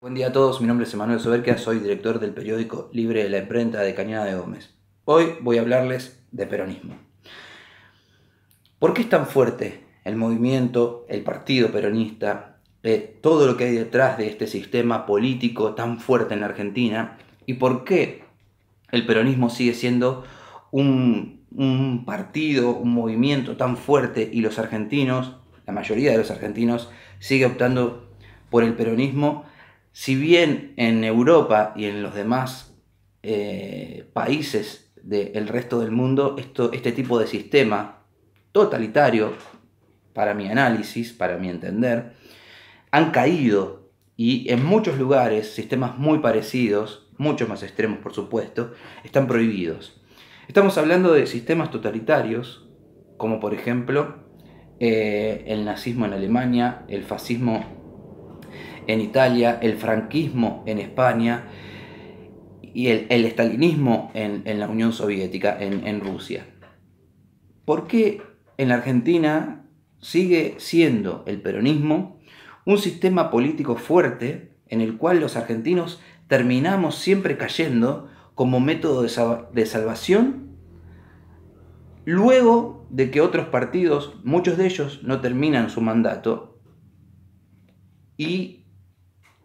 Buen día a todos, mi nombre es Emanuel Soberquia, soy director del periódico Libre de la Imprenta de Cañada de Gómez. Hoy voy a hablarles de peronismo. ¿Por qué es tan fuerte el movimiento, el partido peronista, todo lo que hay detrás de este sistema político tan fuerte en la Argentina? ¿Y por qué el peronismo sigue siendo un partido, un movimiento tan fuerte y los argentinos, la mayoría de los argentinos, sigue optando por el peronismo? Si bien en Europa y en los demás países del resto del mundo este tipo de sistema totalitario, para mi análisis, para mi entender, han caído, y en muchos lugares sistemas muy parecidos, mucho más extremos por supuesto, están prohibidos. Estamos hablando de sistemas totalitarios, como por ejemplo el nazismo en Alemania, el fascismo en Italia, el franquismo en España y el estalinismo en la Unión Soviética, en Rusia. ¿Por qué en la Argentina sigue siendo el peronismo un sistema político fuerte en el cual los argentinos terminamos siempre cayendo como método de salvación luego de que otros partidos, muchos de ellos, no terminan su mandato y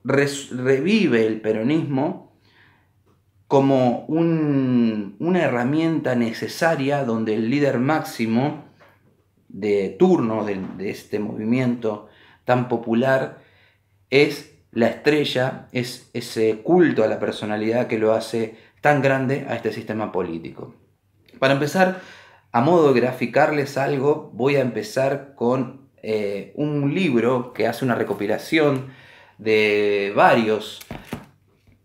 revive el peronismo como una herramienta necesaria donde el líder máximo de turno de este movimiento tan popular es la estrella, es ese culto a la personalidad que lo hace tan grande a este sistema político. Para empezar, a modo de graficarles algo, voy a empezar con un libro que hace una recopilación de varios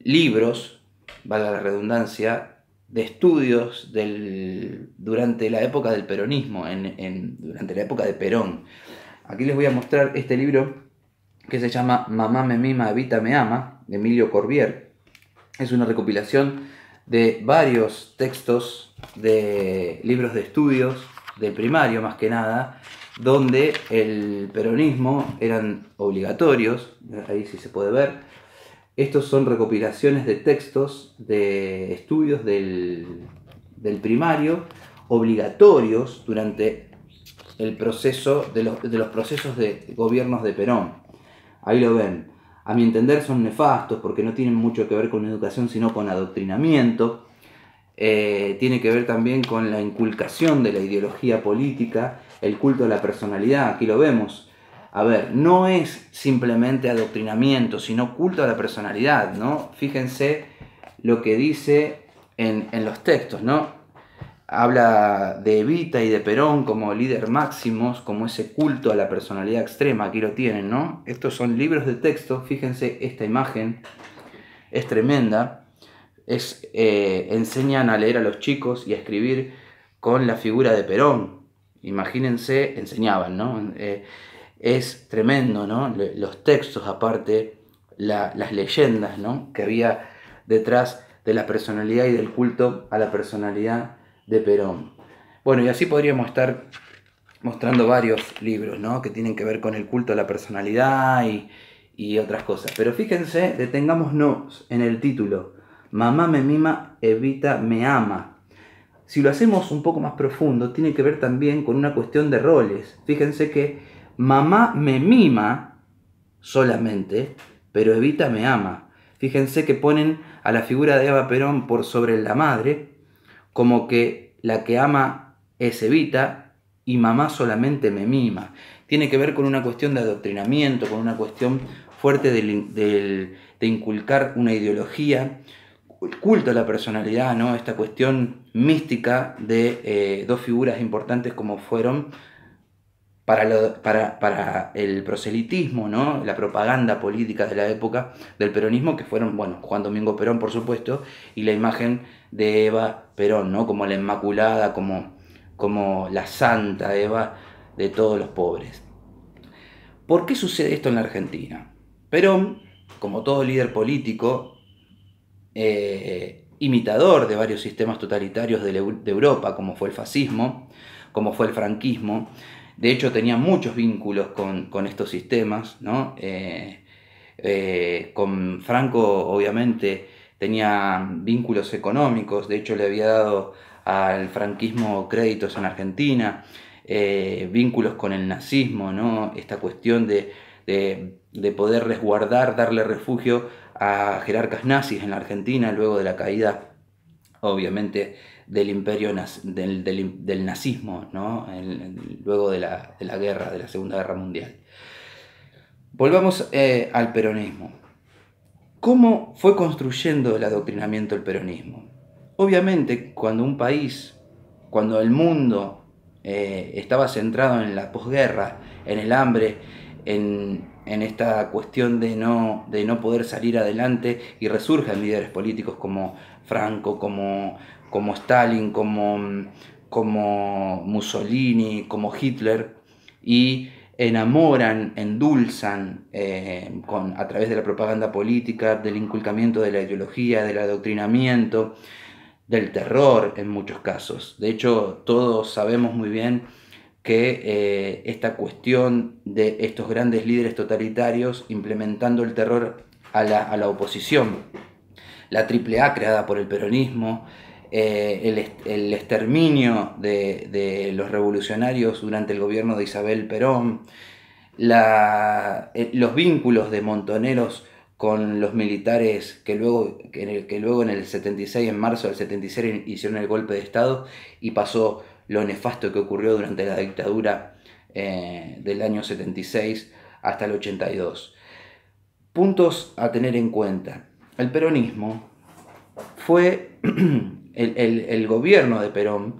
libros, valga la redundancia, de estudios durante la época del peronismo, durante la época de Perón. Aquí les voy a mostrar este libro que se llama Mamá me mima, Evita me ama, de Emilio Corbier. Es una recopilación de varios textos de libros de estudios, del primario más que nada, donde el peronismo eran obligatorios, ahí sí se puede ver. Estos son recopilaciones de textos de estudios del primario obligatorios durante el proceso de los procesos de gobiernos de Perón. Ahí lo ven. A mi entender son nefastos porque no tienen mucho que ver con educación sino con adoctrinamiento. Tiene que ver también con la inculcación de la ideología política, el culto a la personalidad. Aquí lo vemos. A ver, no es simplemente adoctrinamiento, sino culto a la personalidad, ¿no? Fíjense lo que dice en los textos, ¿no? Habla de Evita y de Perón como líder máximos, como ese culto a la personalidad extrema. Aquí lo tienen, ¿no? Estos son libros de texto. Fíjense esta imagen, es tremenda. Enseñan a leer a los chicos y a escribir con la figura de Perón. Imagínense, enseñaban, ¿no? Es tremendo, ¿no? Los textos, aparte, las leyendas, ¿no?, que había detrás de la personalidad y del culto a la personalidad de Perón. Bueno, y así podríamos estar mostrando varios libros, ¿no?, que tienen que ver con el culto a la personalidad y otras cosas. Pero fíjense, detengámonos en el título. Mamá me mima, Evita me ama. Si lo hacemos un poco más profundo, tiene que ver también con una cuestión de roles. Fíjense que mamá me mima solamente, pero Evita me ama. Fíjense que ponen a la figura de Eva Perón por sobre la madre, como que la que ama es Evita y mamá solamente me mima. Tiene que ver con una cuestión de adoctrinamiento, con una cuestión fuerte de inculcar una ideología, culto a la personalidad, ¿no? Esta cuestión mística de dos figuras importantes como fueron para el proselitismo, ¿no?, la propaganda política de la época del peronismo, que fueron, bueno, Juan Domingo Perón, por supuesto, y la imagen de Eva Perón, ¿no?, como la Inmaculada, como la santa Eva de todos los pobres. ¿Por qué sucede esto en la Argentina? Perón, como todo líder político, imitador de varios sistemas totalitarios de Europa, como fue el fascismo, como fue el franquismo. De hecho, tenía muchos vínculos con estos sistemas, ¿no? Con Franco obviamente tenía vínculos económicos, de hecho le había dado al franquismo créditos en Argentina, vínculos con el nazismo, ¿no? Esta cuestión de poder resguardar, darle refugio a jerarcas nazis en la Argentina luego de la caída, obviamente, del imperio del nazismo, ¿no? Luego de la guerra, de la Segunda Guerra Mundial. Volvamos al peronismo. ¿Cómo fue construyendo el adoctrinamiento el peronismo? Obviamente, cuando un país, cuando el mundo estaba centrado en la posguerra, en el hambre, en esta cuestión de no poder salir adelante, y resurgen líderes políticos como Franco, como Stalin, como Mussolini, como Hitler, y enamoran, endulzan a través de la propaganda política, del inculcamiento de la ideología, del adoctrinamiento, del terror en muchos casos. De hecho, todos sabemos muy bien que esta cuestión de estos grandes líderes totalitarios implementando el terror a la oposición, la AAA creada por el peronismo, el exterminio de los revolucionarios durante el gobierno de Isabel Perón, los vínculos de Montoneros con los militares que luego en el 76, en marzo del 76, hicieron el golpe de Estado, y pasó lo nefasto que ocurrió durante la dictadura del año 76 hasta el 82. Puntos a tener en cuenta. El peronismo fue, el gobierno de Perón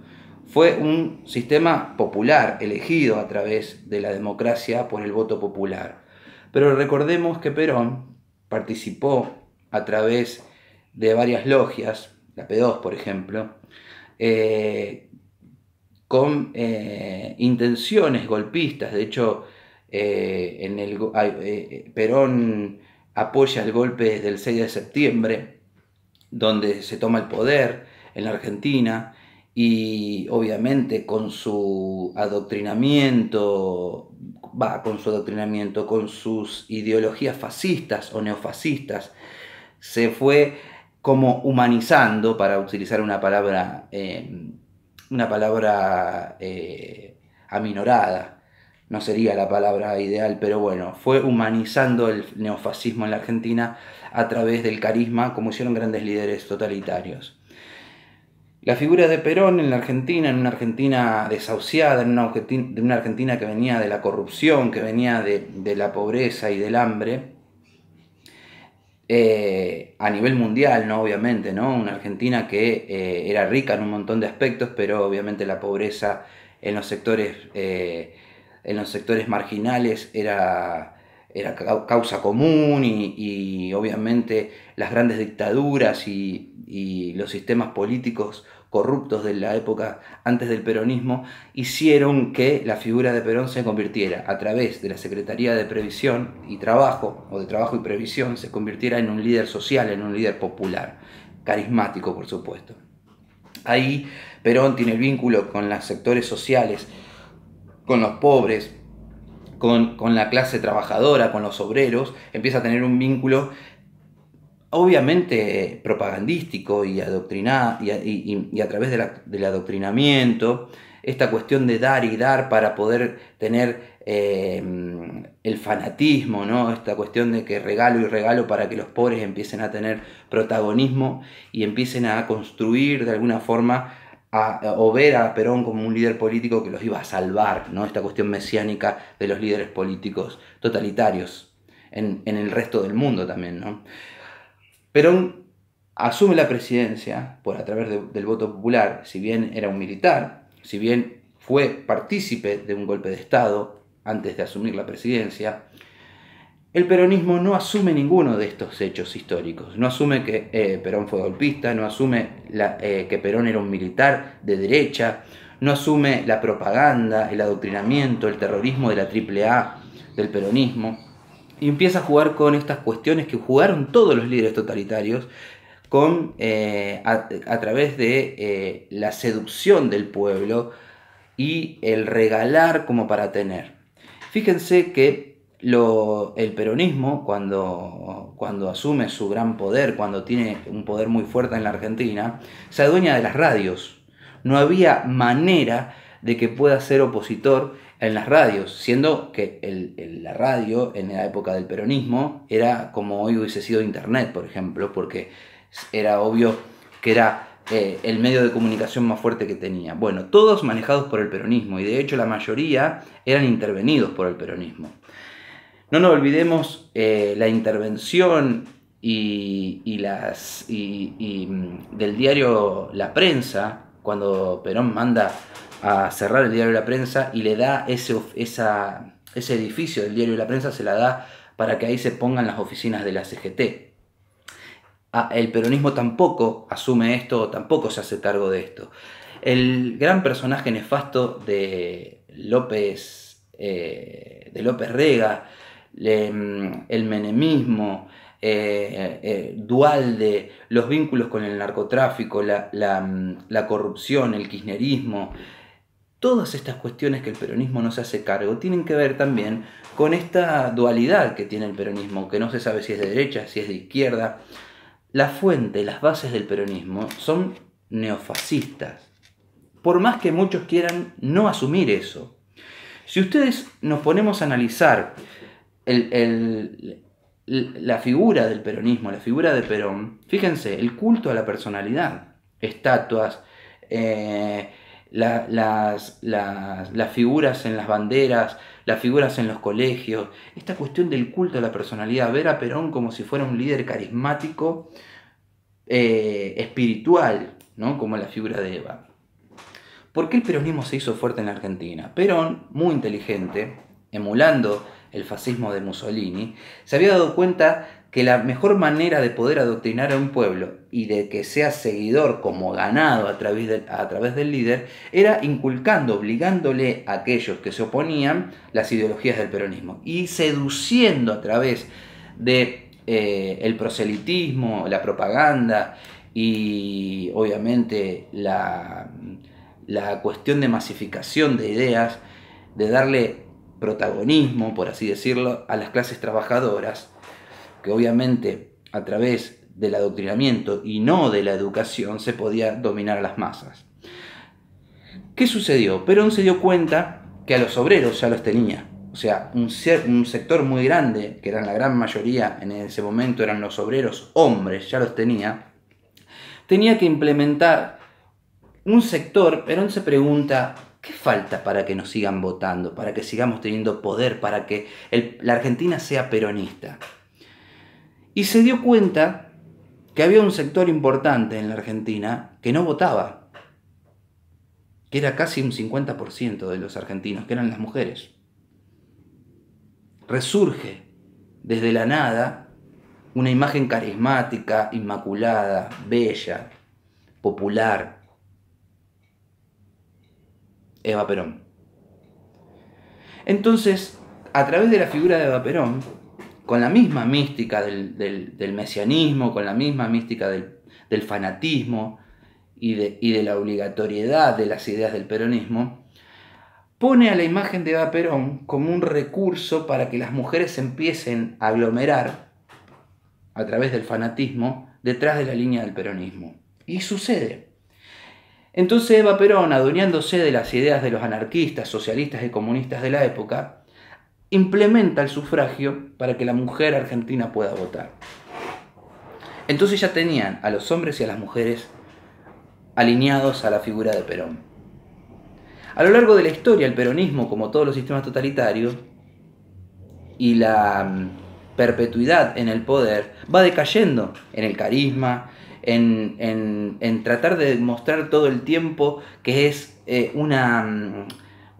fue un sistema popular elegido a través de la democracia por el voto popular. Pero recordemos que Perón participó a través de varias logias, la P2 por ejemplo, con intenciones golpistas. De hecho, Perón apoya el golpe del 6 de septiembre, donde se toma el poder en la Argentina, y obviamente con su adoctrinamiento, con sus ideologías fascistas o neofascistas, se fue como humanizando, para utilizar una palabra aminorada. No sería la palabra ideal, pero bueno, fue humanizando el neofascismo en la Argentina a través del carisma, como hicieron grandes líderes totalitarios. La figura de Perón en la Argentina, en una Argentina desahuciada, en una Argentina que venía de la corrupción, que venía de la pobreza y del hambre, a nivel mundial, ¿no? Obviamente, ¿no? Una Argentina que era rica en un montón de aspectos, pero obviamente la pobreza en los sectores marginales era causa común, y obviamente las grandes dictaduras y los sistemas políticos corruptos de la época antes del peronismo hicieron que la figura de Perón se convirtiera, a través de la Secretaría de Previsión y Trabajo, o de Trabajo y Previsión, se convirtiera en un líder social, en un líder popular, carismático por supuesto. Ahí Perón tiene el vínculo con los sectores sociales, con los pobres, con la clase trabajadora, con los obreros, empieza a tener un vínculo obviamente propagandístico y adoctrinado, y a través del adoctrinamiento, esta cuestión de dar y dar para poder tener el fanatismo, ¿no? Esta cuestión de que regalo y regalo para que los pobres empiecen a tener protagonismo y empiecen a construir de alguna forma o ver a Perón como un líder político que los iba a salvar, ¿no? Esta cuestión mesiánica de los líderes políticos totalitarios en el resto del mundo también, ¿no? Perón asume la presidencia a través del voto popular, si bien era un militar, si bien fue partícipe de un golpe de Estado antes de asumir la presidencia. El peronismo no asume ninguno de estos hechos históricos, no asume que Perón fue golpista, no asume que Perón era un militar de derecha, no asume la propaganda, el adoctrinamiento, el terrorismo de la AAA, del peronismo, y empieza a jugar con estas cuestiones que jugaron todos los líderes totalitarios, a través de la seducción del pueblo y el regalar como para tener. Fíjense que el peronismo, cuando asume su gran poder, cuando tiene un poder muy fuerte en la Argentina, se adueña de las radios. No había manera de que pueda ser opositor en las radios, siendo que la radio en la época del peronismo era como hoy hubiese sido Internet, por ejemplo, porque era obvio que era el medio de comunicación más fuerte que tenía. Bueno, todos manejados por el peronismo, y de hecho la mayoría eran intervenidos por el peronismo. No nos olvidemos la intervención del diario La Prensa, cuando Perón manda a cerrar el diario La Prensa y le da ese edificio del diario La Prensa, se la da para que ahí se pongan las oficinas de la CGT. El peronismo tampoco asume esto, tampoco se hace cargo de esto. El gran personaje nefasto de López Rega, el menemismo, Duhalde, los vínculos con el narcotráfico, la corrupción, el kirchnerismo, todas estas cuestiones que el peronismo no se hace cargo tienen que ver también con esta dualidad que tiene el peronismo, que no se sabe si es de derecha, si es de izquierda. La fuente, las bases del peronismo son neofascistas, por más que muchos quieran no asumir eso. Si ustedes nos ponemos a analizar la figura del peronismo, la figura de Perón, fíjense, el culto a la personalidad, estatuas, las figuras en las banderas, las figuras en los colegios, esta cuestión del culto a la personalidad, ver a Perón como si fuera un líder carismático, espiritual, ¿no? Como la figura de Eva. ¿Por qué el peronismo se hizo fuerte en la Argentina? Perón, muy inteligente, emulando el fascismo de Mussolini, se había dado cuenta que la mejor manera de poder adoctrinar a un pueblo y de que sea seguidor como ganado a través del líder era inculcando, obligándole a aquellos que se oponían las ideologías del peronismo y seduciendo a través de el proselitismo, la propaganda y obviamente la cuestión de masificación de ideas, de darle protagonismo, por así decirlo, a las clases trabajadoras, que obviamente a través del adoctrinamiento y no de la educación se podía dominar a las masas. ¿Qué sucedió? Perón se dio cuenta que a los obreros ya los tenía. O sea, un sector muy grande, que eran la gran mayoría en ese momento, eran los obreros hombres, ya los tenía. Tenía que implementar un sector. Perón se pregunta, ¿qué falta para que nos sigan votando, para que sigamos teniendo poder, para que la Argentina sea peronista? Y se dio cuenta que había un sector importante en la Argentina que no votaba, que era casi un 50% de los argentinos, que eran las mujeres. Resurge desde la nada una imagen carismática, inmaculada, bella, popular, Eva Perón. Entonces, a través de la figura de Eva Perón, con la misma mística del mesianismo, con la misma mística del fanatismo y de la obligatoriedad de las ideas del peronismo, pone a la imagen de Eva Perón como un recurso para que las mujeres se empiecen a aglomerar a través del fanatismo detrás de la línea del peronismo. Y sucede. Entonces Eva Perón, adueñándose de las ideas de los anarquistas, socialistas y comunistas de la época, implementa el sufragio para que la mujer argentina pueda votar. Entonces ya tenían a los hombres y a las mujeres alineados a la figura de Perón. A lo largo de la historia, el peronismo, como todos los sistemas totalitarios, y la perpetuidad en el poder, va decayendo en el carisma, en tratar de demostrar todo el tiempo que es una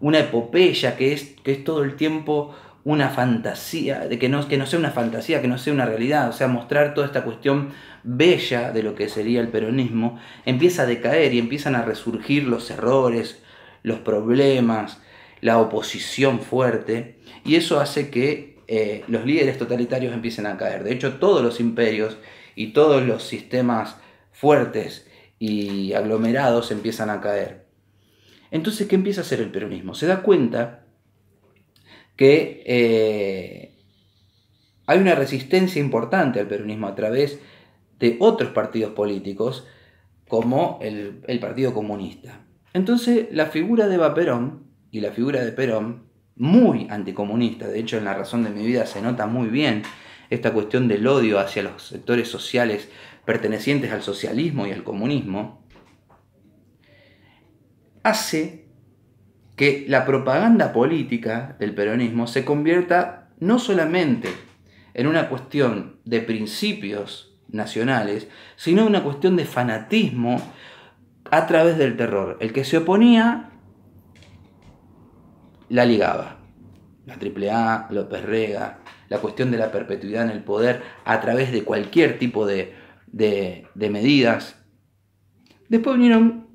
epopeya, que es todo el tiempo una fantasía, de que no sea una fantasía, que no sea una realidad, o sea, mostrar toda esta cuestión bella de lo que sería el peronismo, empieza a decaer y empiezan a resurgir los errores, los problemas, la oposición fuerte, y eso hace que los líderes totalitarios empiecen a caer. De hecho, todos los imperios y todos los sistemas fuertes y aglomerados empiezan a caer. Entonces, ¿qué empieza a hacer el peronismo? Se da cuenta que hay una resistencia importante al peronismo a través de otros partidos políticos, como el Partido Comunista. Entonces, la figura de Eva Perón y la figura de Perón, muy anticomunista, de hecho en La razón de mi vida se nota muy bien esta cuestión del odio hacia los sectores sociales pertenecientes al socialismo y al comunismo, hace que la propaganda política del peronismo se convierta no solamente en una cuestión de principios nacionales, sino una cuestión de fanatismo a través del terror. El que se oponía la ligaba. La AAA, López Rega, la cuestión de la perpetuidad en el poder a través de cualquier tipo de medidas. Después vinieron,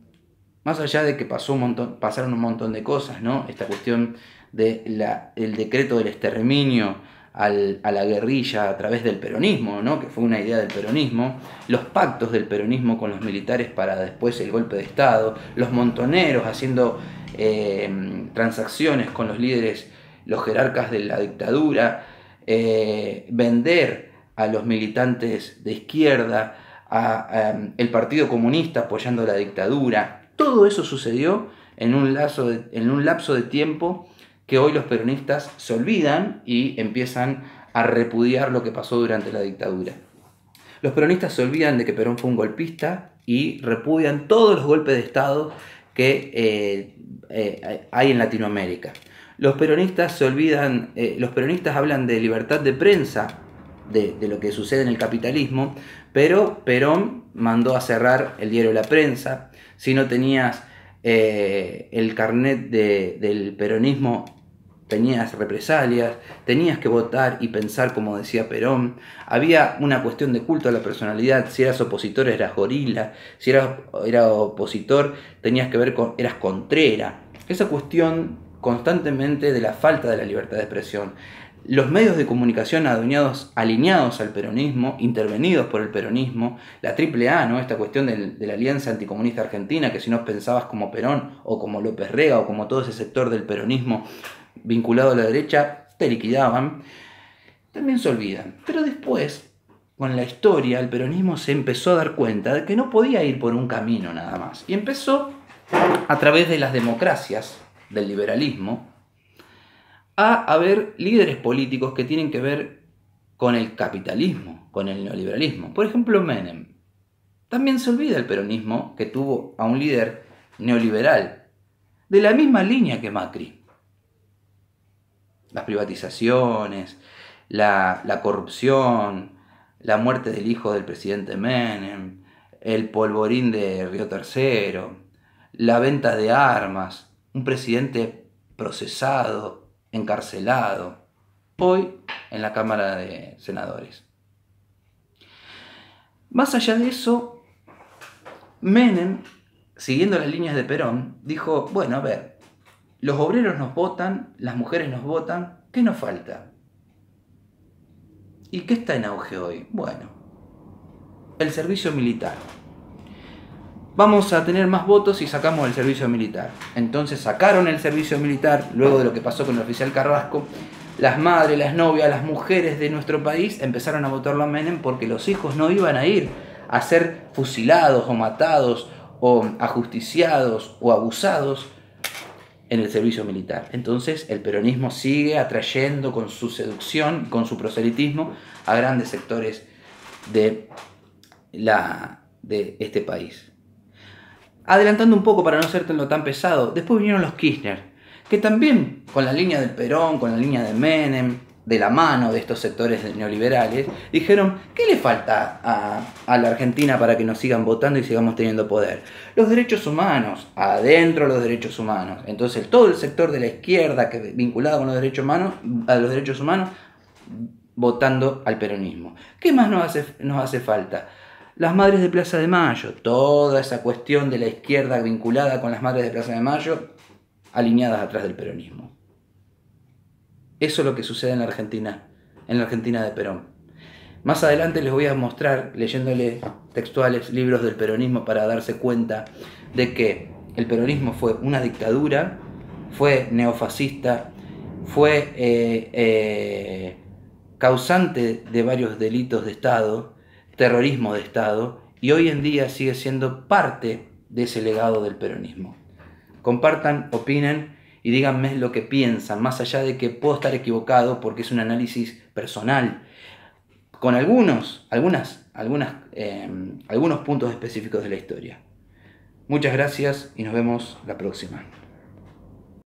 más allá de que pasaron un montón de cosas, ¿no? Esta cuestión del decreto del exterminio a la guerrilla a través del peronismo, ¿no? Que fue una idea del peronismo, los pactos del peronismo con los militares para después el golpe de Estado, los montoneros haciendo transacciones con los líderes, los jerarcas de la dictadura, vender a los militantes de izquierda, el Partido Comunista apoyando la dictadura. Todo eso sucedió en un lapso de tiempo que hoy los peronistas se olvidan y empiezan a repudiar lo que pasó durante la dictadura. Los peronistas se olvidan de que Perón fue un golpista y repudian todos los golpes de Estado que hay en Latinoamérica. Los peronistas hablan de libertad de prensa, de lo que sucede en el capitalismo, pero Perón mandó a cerrar el diario La Prensa. Si no tenías el carnet del peronismo, tenías represalias, tenías que votar y pensar como decía Perón. Había una cuestión de culto a la personalidad. Si eras opositor eras gorila, si eras opositor tenías que ver con, eras contrera. Esa cuestión constantemente de la falta de la libertad de expresión. Los medios de comunicación alineados al peronismo, intervenidos por el peronismo, la AAA, ¿no? Esta cuestión de la Alianza Anticomunista Argentina, que si no pensabas como Perón o como López Rega o como todo ese sector del peronismo vinculado a la derecha, te liquidaban, también se olvidan. Pero después, con la historia, el peronismo se empezó a dar cuenta de que no podía ir por un camino nada más. Y empezó, a través de las democracias del liberalismo, a haber líderes políticos que tienen que ver con el capitalismo, con el neoliberalismo. Por ejemplo, Menem. También se olvida el peronismo que tuvo a un líder neoliberal de la misma línea que Macri. Las privatizaciones, la corrupción, la muerte del hijo del presidente Menem, el polvorín de Río Tercero, la venta de armas, un presidente procesado, encarcelado, hoy en la Cámara de Senadores. Más allá de eso, Menem, siguiendo las líneas de Perón, dijo, bueno, a ver, los obreros nos votan, las mujeres nos votan, ¿qué nos falta? ¿Y qué está en auge hoy? Bueno, el servicio militar. Vamos a tener más votos si sacamos el servicio militar. Entonces sacaron el servicio militar, luego de lo que pasó con el oficial Carrasco. Las madres, las novias, las mujeres de nuestro país empezaron a votarlo a Menem porque los hijos no iban a ir a ser fusilados o matados o ajusticiados o abusados en el servicio militar. Entonces el peronismo sigue atrayendo con su seducción, con su proselitismo, a grandes sectores de este país. Adelantando un poco para no ser tan pesado, después vinieron los Kirchner, que también con la línea del Perón, con la línea de Menem, de la mano de estos sectores neoliberales, dijeron, ¿qué le falta a la Argentina para que nos sigan votando y sigamos teniendo poder? Los derechos humanos, adentro los derechos humanos. Entonces todo el sector de la izquierda que vinculado con los derechos humanos, votando al peronismo. ¿Qué más nos hace falta? Las madres de Plaza de Mayo, toda esa cuestión de la izquierda vinculada con las madres de Plaza de Mayo, alineadas atrás del peronismo. Eso es lo que sucede en la Argentina de Perón. Más adelante les voy a mostrar, leyéndole textuales libros del peronismo para darse cuenta de que el peronismo fue una dictadura, fue neofascista fue causante de varios delitos de Estado, terrorismo de Estado, y hoy en día sigue siendo parte de ese legado del peronismo. Compartan, opinen y díganme lo que piensan, más allá de que puedo estar equivocado porque es un análisis personal, con algunos puntos específicos de la historia. Muchas gracias y nos vemos la próxima.